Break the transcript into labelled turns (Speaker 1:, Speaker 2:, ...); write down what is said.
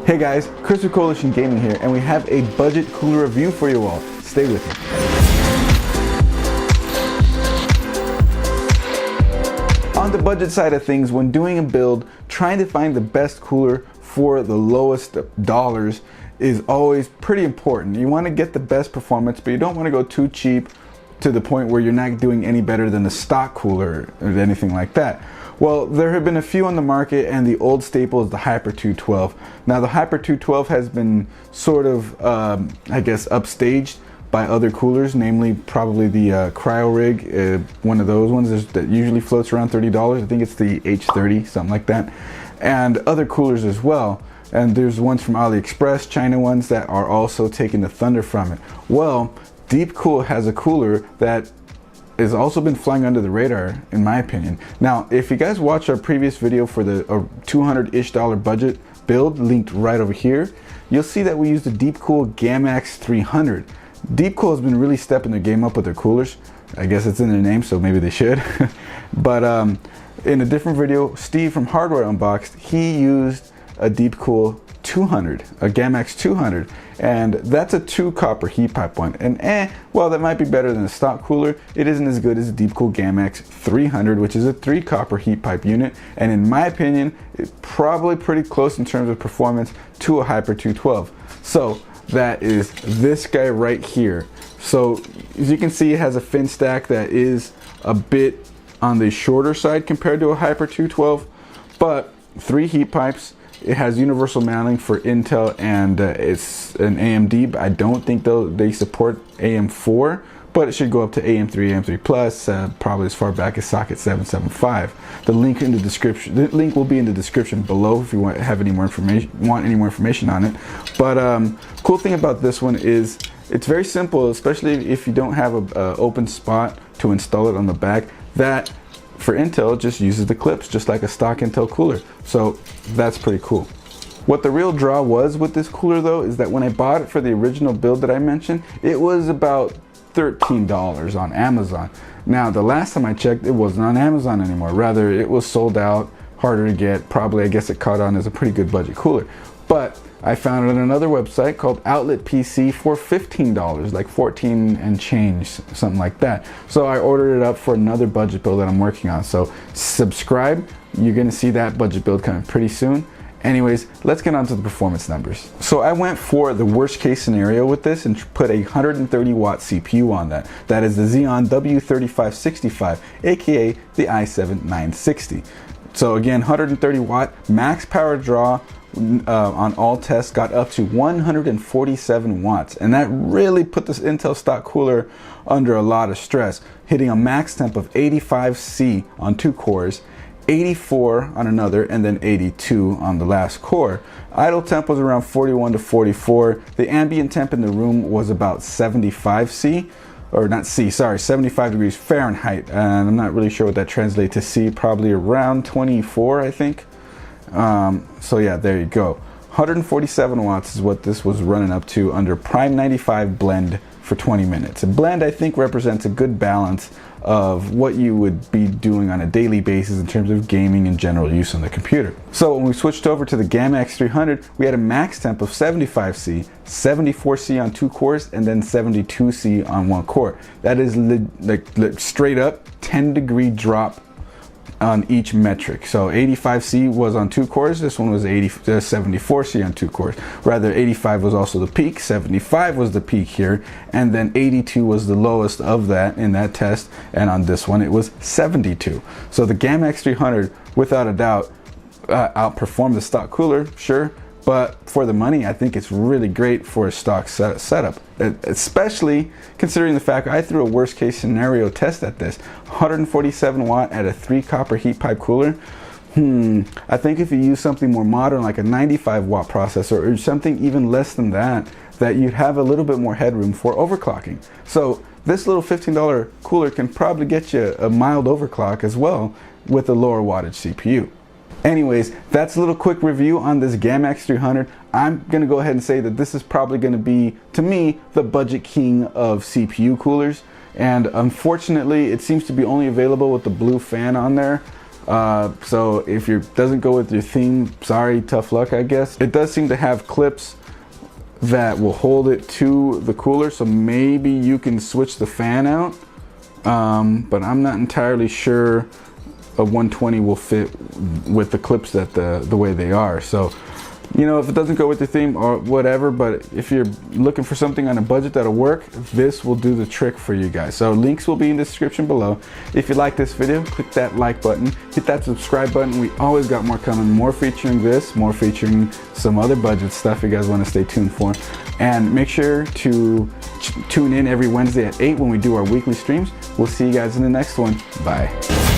Speaker 1: Hey guys, Chris with Coalition Gaming here, and we have a budget cooler review for you all. Stay with me. On the budget side of things, when doing a build, trying to find the best cooler for the lowest dollars is always pretty important. You want to get the best performance, but you don't want to go too cheap to the point where you're not doing any better than the stock cooler or anything like that. Well, there have been a few on the market, and the old staple is the Hyper 212. Now, the Hyper 212 has been sort of, I guess, upstaged by other coolers, namely probably the Cryorig, one of those ones that usually floats around $30. I think it's the H30, something like that, and other coolers as well. And there's ones from Aliexpress, China ones, that are also taking the thunder from it. Well, Deepcool has a cooler that has also been flying under the radar, in my opinion. Now, if you guys watch our previous video for the $200-ish budget build, linked right over here, you'll see that we used the Deepcool Gammax 300. Deepcool has been really stepping their game up with their coolers. I guess it's in their name, so maybe they should. But in a different video, Steve from Hardware Unboxed, he used a Deepcool 200, a Gammax 200, and that's a 2 copper heat pipe one. And well, that might be better than a stock cooler. It isn't as good as the Deepcool Gammax 300, which is a 3 copper heat pipe unit, and in my opinion, it's probably pretty close in terms of performance to a Hyper 212. So that is this guy right here. So as you can see, it has a fin stack that is a bit on the shorter side compared to a Hyper 212, but 3 heat pipes. It has universal mounting for Intel, and it's an AMD, but I don't think they support AM4, but it should go up to AM3, AM3 Plus, probably as far back as socket 775. The link in the description, the link will be in the description below if you want any more information on it. But cool thing about this one is it's very simple, especially if you don't have a open spot to install it on the back. That for Intel, it just uses the clips, just like a stock Intel cooler. So that's pretty cool. What the real draw was with this cooler though, is that when I bought it for the original build that I mentioned, it was about $13 on Amazon. Now, the last time I checked, it wasn't on Amazon anymore. Rather, it was sold out, harder to get. Probably, I guess it caught on as a pretty good budget cooler. But I found it on another website called Outlet PC for $15, like 14 and change, something like that. So I ordered it up for another budget build that I'm working on. So subscribe, you're gonna see that budget build coming pretty soon. Anyways, let's get on to the performance numbers. So I went for the worst case scenario with this and put a 130 watt CPU on that. That is the Xeon W3565, aka the i7 960. So again, 130 watt, max power draw, on all tests got up to 147 watts, and that really put this Intel stock cooler under a lot of stress, hitting a max temp of 85C on 2 cores, 84 on another, and then 82 on the last core. Idle temp was around 41 to 44. The ambient temp in the room was about 75C, or not C, sorry, 75 degrees Fahrenheit, and I'm not really sure what that translates to C, probably around 24, I think. So yeah, there you go. 147 watts is what this was running up to under Prime 95 blend for 20 minutes. A blend, I think, represents a good balance of what you would be doing on a daily basis in terms of gaming and general use on the computer. So when we switched over to the Gammax 300, we had a max temp of 75C, 74C on 2 cores, and then 72C on 1 core. That is like straight up 10-degree drop on each metric. So 85C was on 2 cores, this one was 74C on 2 cores. Rather, 85 was also the peak, 75 was the peak here, and then 82 was the lowest of that in that test, and on this one it was 72. So the Gammax 300, without a doubt, outperformed the stock cooler, sure, but for the money, I think it's really great for a stock setup, especially considering the fact I threw a worst case scenario test at this. 147 watt at a 3 copper heat pipe cooler. I think if you use something more modern like a 95 watt processor or something even less than that, you'd have a little bit more headroom for overclocking. So this little $15 cooler can probably get you a mild overclock as well with a lower wattage CPU. Anyways, that's a little quick review on this Gammax 300. I'm gonna go ahead and say that this is probably gonna be, to me, the budget king of CPU coolers. And unfortunately, it seems to be only available with the blue fan on there. So if it doesn't go with your theme, sorry, tough luck, I guess. It does seem to have clips that will hold it to the cooler, so maybe you can switch the fan out, but I'm not entirely sure a 120 will fit with the clips that the way they are. So, you know, if it doesn't go with the theme or whatever, but if you're looking for something on a budget that'll work, this will do the trick for you guys. So links will be in the description below. If you like this video, click that like button, hit that subscribe button. We always got more coming, more featuring this, more featuring some other budget stuff you guys want to stay tuned for. And make sure to tune in every Wednesday at 8 when we do our weekly streams. We'll see you guys in the next one. Bye.